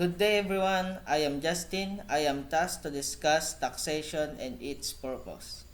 Good day everyone, I am Justin. I am tasked to discuss taxation and its purpose.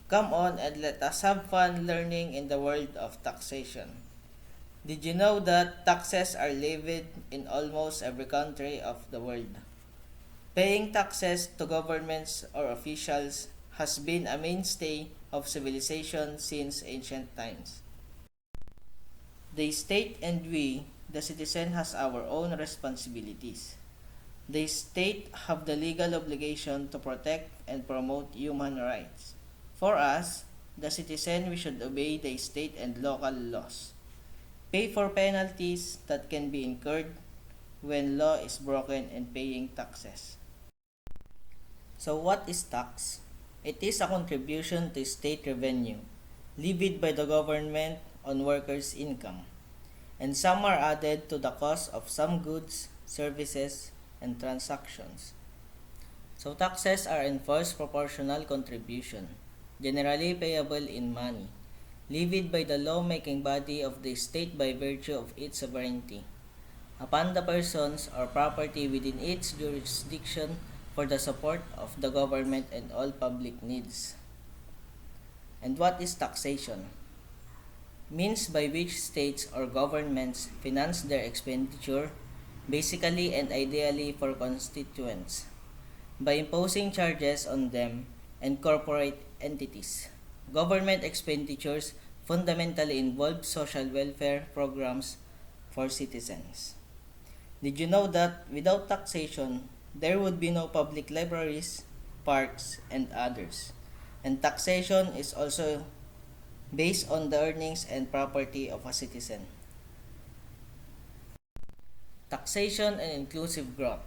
Come on and let us have fun learning in the world of taxation. Did you know that taxes are levied in almost every country of the world? Paying taxes to governments or officials has been a mainstay of civilization since ancient times. The state and we, the citizen, has our own responsibilities. The state have the legal obligation to protect and promote human rights. For us, the citizen, we should obey the state and local laws. Pay for penalties that can be incurred when law is broken and paying taxes. So what is tax? It is a contribution to state revenue levied by the government on workers' income, and some are added to the cost of some goods, services, and transactions. So taxes are enforced proportional contribution, generally payable in money, levied by the law-making body of the state by virtue of its sovereignty, upon the persons or property within its jurisdiction for the support of the government and all public needs. And what is taxation? Means by which states or governments finance their expenditure, basically and ideally for constituents, by imposing charges on them and corporate entities. Government expenditures fundamentally involve social welfare programs for citizens. Did you know that without taxation, there would be no public libraries, parks, and others? And taxation is also based on the earnings and property of a citizen. Taxation and inclusive growth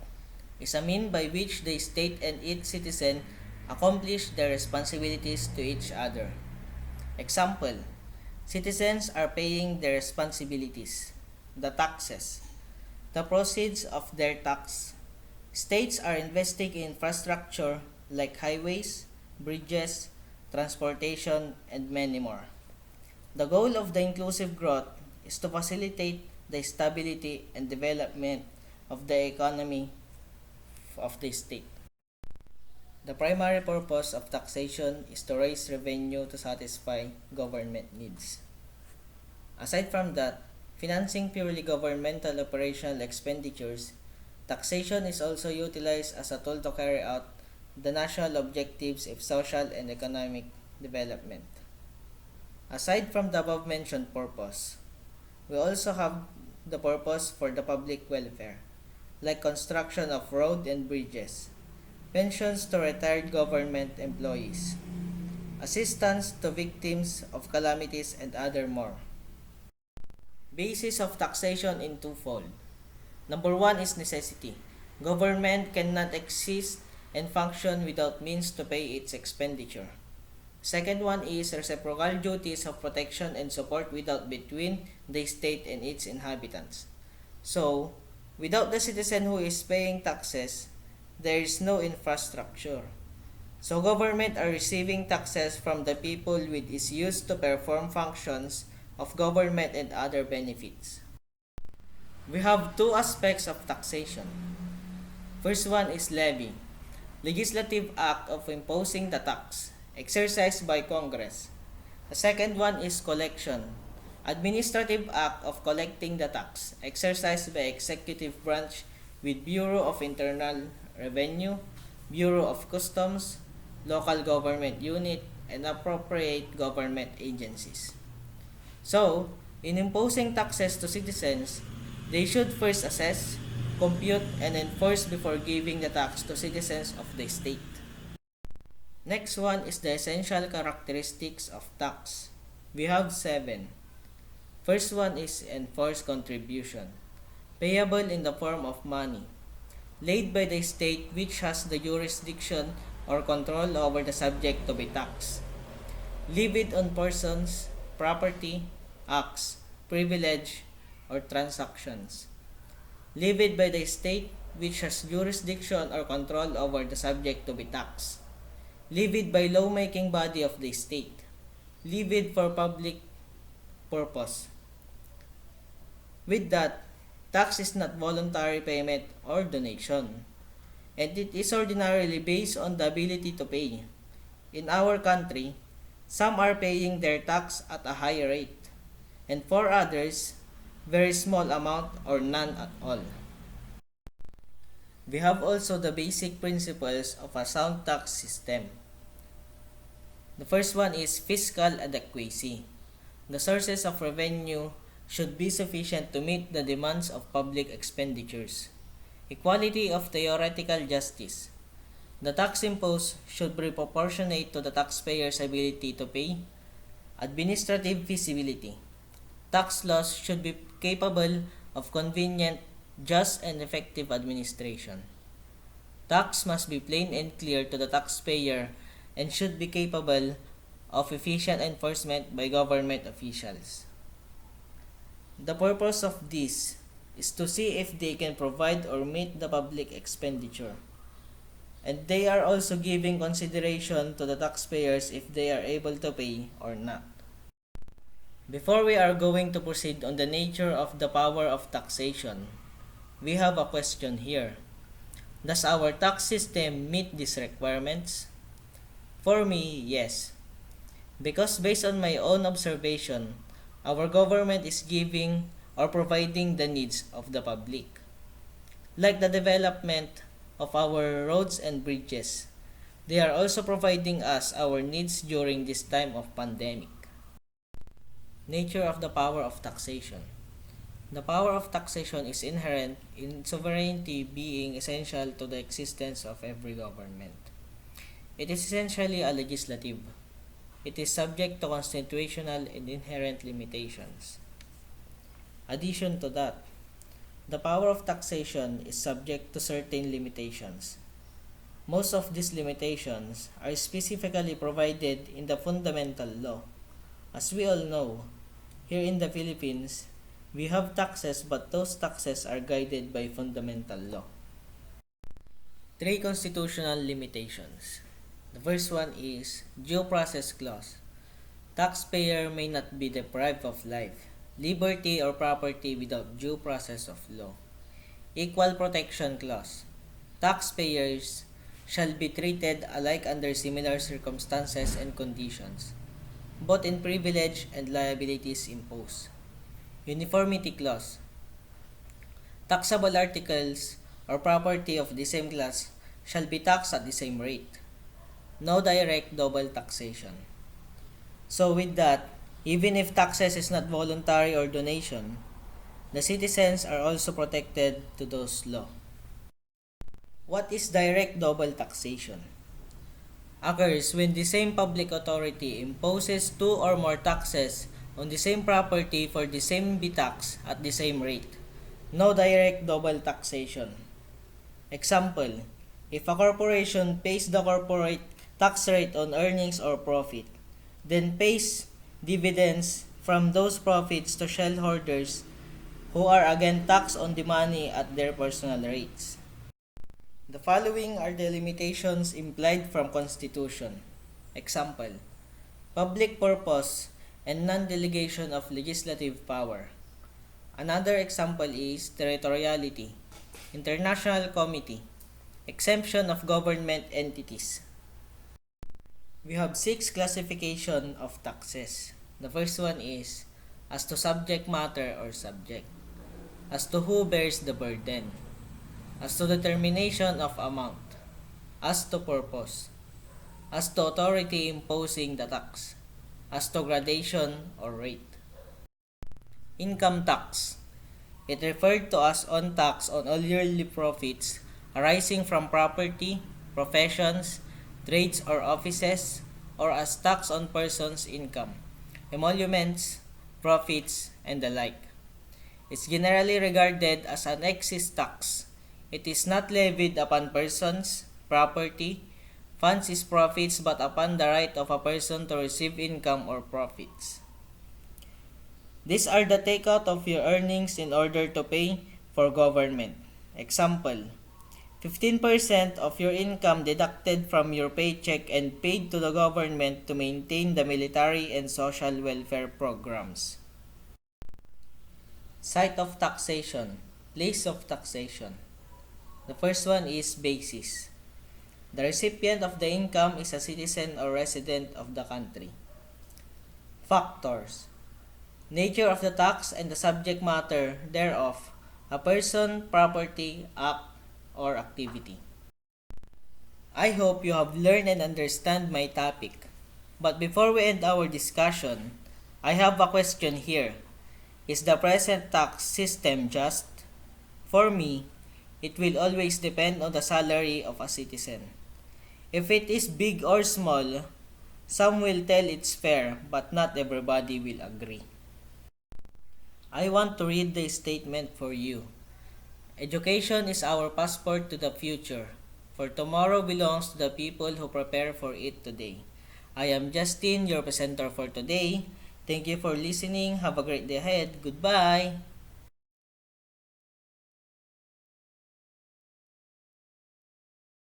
is a mean by which the state and its citizen accomplish their responsibilities to each other. Example, citizens are paying their responsibilities, the taxes, the proceeds of their tax. States are investing in infrastructure like highways, bridges, transportation, and many more. The goal of the inclusive growth is to facilitate the stability and development of the economy of the state. The primary purpose of taxation is to raise revenue to satisfy government needs. Aside from that, financing purely governmental operational expenditures, taxation is also utilized as a tool to carry out the national objectives of social and economic development. Aside from the above-mentioned purpose, we also have the purpose for the public welfare, like construction of road and bridges, pensions to retired government employees, assistance to victims of calamities, and other more. Basis of taxation in twofold. Number one is necessity. Government cannot exist and function without means to pay its expenditure. Second one is reciprocal duties of protection and support without between the state and its inhabitants. So, without the citizen who is paying taxes, there is no infrastructure. So government are receiving taxes from the people which is used to perform functions of government and other benefits. We have two aspects of taxation. First one is levy, legislative act of imposing the tax, exercised by Congress. The second one is collection, administrative act of collecting the tax, exercised by executive branch with Bureau of Internal Revenue, Bureau of Customs, local government unit, and appropriate government agencies. So, in imposing taxes to citizens, they should first assess, compute, and enforce before giving the tax to citizens of the state. Next one is the essential characteristics of tax. We have 7. First one is enforced contribution, payable in the form of money, laid by the state which has the jurisdiction or control over the subject to be taxed, levied on persons, property, acts, privilege, or transactions, levied by the state which has jurisdiction or control over the subject to be taxed, levied by law-making body of the state, levied for public purpose. With that, Tax is not voluntary payment or donation, and it is ordinarily based on the ability to pay. In our country, some are paying their tax at a high rate, and for others, very small amount or none at all. We have also the basic principles of a sound tax system. The first one is fiscal adequacy. The sources of revenue should be sufficient to meet the demands of public expenditures. Equality of theoretical justice. The tax imposed should be proportionate to the taxpayer's ability to pay. Administrative feasibility. Tax laws should be capable of convenient, just, and effective administration. Tax must be plain and clear to the taxpayer and should be capable of efficient enforcement by government officials. The purpose of this is to see if they can provide or meet the public expenditure, and they are also giving consideration to the taxpayers if they are able to pay or not. Before we are going to proceed on the nature of the power of taxation, we have a question here. Does our tax system meet these requirements? For me, yes. Because based on my own observation, our government is giving or providing the needs of the public. Like the development of our roads and bridges, they are also providing us our needs during this time of pandemic. Nature of the power of taxation. The power of taxation is inherent in sovereignty being essential to the existence of every government. It is essentially a legislative. It is subject to constitutional and inherent limitations. Addition to that, the power of taxation is subject to certain limitations. Most of these limitations are specifically provided in the fundamental law. As we all know, here in the Philippines, we have taxes, but those taxes are guided by fundamental law. 3 constitutional limitations. The first one is due process clause. Taxpayer may not be deprived of life, liberty, or property without due process of law. Equal protection clause. Taxpayers shall be treated alike under similar circumstances and conditions, both in privilege and liabilities imposed. Uniformity clause. Taxable articles or property of the same class shall be taxed at the same rate. No direct double taxation. So with that, even if taxes is not voluntary or donation, the citizens are also protected to those laws. What is direct double taxation? Occurs when the same public authority imposes 2 or more taxes on the same property for the same be taxed at the same rate. No direct double taxation. Example, if a corporation pays the corporate tax rate on earnings or profit, then pays dividends from those profits to shareholders who are again taxed on the money at their personal rates. The following are the limitations implied from Constitution. Example, public purpose and non-delegation of legislative power. Another example is territoriality, international committee, exemption of government entities. We have 6 classification of taxes. The first one is as to subject matter or subject, as to who bears the burden, as to determination of amount, as to purpose, as to authority imposing the tax, as to gradation or rate. Income tax. It referred to as on tax on all yearly profits arising from property, professions, trades or offices, or as tax on persons' income, emoluments, profits, and the like. It's generally regarded as an excise tax. It is not levied upon persons, property, funds is profits, but upon the right of a person to receive income or profits. These are the takeout of your earnings in order to pay for government. Example, 15% of your income deducted from your paycheck and paid to the government to maintain the military and social welfare programs. Site of taxation. Place of taxation. The first one is basis. The recipient of the income is a citizen or resident of the country. Factors. Nature of the tax and the subject matter thereof, a person, property, act, or activity. I hope you have learned and understand my topic. But before we end our discussion, I have a question here. Is the present tax system just? For me, it will always depend on the salary of a citizen. If it is big or small, some will tell it's fair, but not everybody will agree. I want to read the statement for you. Education is our passport to the future, for tomorrow belongs to the people who prepare for it today. I am Justin, your presenter for today. Thank you for listening. Have a great day ahead. Goodbye.